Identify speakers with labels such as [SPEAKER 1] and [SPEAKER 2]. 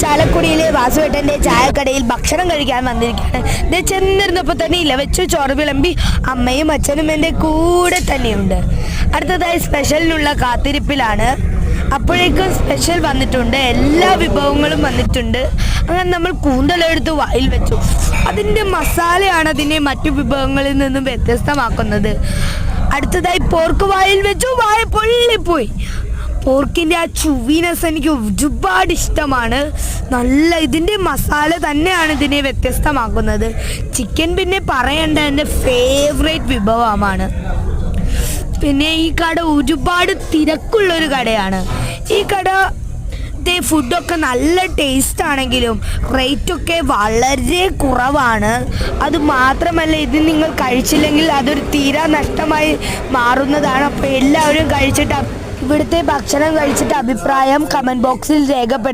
[SPEAKER 1] ചാലക്കുടിയിലെ വാസുവേട്ടൻ്റെ ചായക്കടയിൽ ഭക്ഷണം കഴിക്കാൻ വന്നിരിക്കുകയാണ്. ഇത് ചെന്നിരുന്നപ്പോൾ തന്നെ ഇല്ല വെച്ചു ചോറ് വിളമ്പി അമ്മയും അച്ഛനും എൻ്റെ കൂടെ തന്നെയുണ്ട്. അടുത്തതായി സ്പെഷ്യലിനുള്ള കാത്തിരിപ്പിലാണ്. അപ്പോഴേക്കും സ്പെഷ്യൽ വന്നിട്ടുണ്ട്, എല്ലാ വിഭവങ്ങളും വന്നിട്ടുണ്ട്. അങ്ങനെ നമ്മൾ കൂന്തലെടുത്ത് വായിൽ വെച്ചു. അതിൻ്റെ മസാലയാണ് അതിനെ മറ്റു വിഭവങ്ങളിൽ നിന്നും വ്യത്യസ്തമാക്കുന്നത്. അടുത്തതായി പോർക്ക് വായിൽ വെച്ചു, വായ പൊള്ളിപ്പോയി. പോർക്കിൻ്റെ ആ ചുവീനെസ് എനിക്ക് ഒരുപാട് ഇഷ്ടമാണ്. നല്ല ഇതിൻ്റെ മസാല തന്നെയാണ് ഇതിനെ വ്യത്യസ്തമാക്കുന്നത്. ചിക്കൻ പിന്നെ പറയേണ്ട എൻ്റെ ഫേവറേറ്റ് വിഭവമാണ്. പിന്നെ ഈ കട ഒരുപാട് തിരക്കുള്ളൊരു കടയാണ്. ഈ കടത്തെ ഫുഡൊക്കെ നല്ല ടേസ്റ്റ് ആണെങ്കിലും റേറ്റൊക്കെ വളരെ കുറവാണ്. അതുമാത്രമല്ല, ഇത് നിങ്ങൾ കഴിച്ചില്ലെങ്കിൽ അതൊരു തീരാ നഷ്ടമായി മാറുന്നതാണ്. അപ്പോൾ എല്ലാവരും കഴിച്ചിട്ട് ഇവിടുത്തെ ഭക്ഷണം കഴിച്ചിട്ട് അഭിപ്രായം കമൻറ്റ് ബോക്സിൽ രേഖപ്പെടുത്തുക.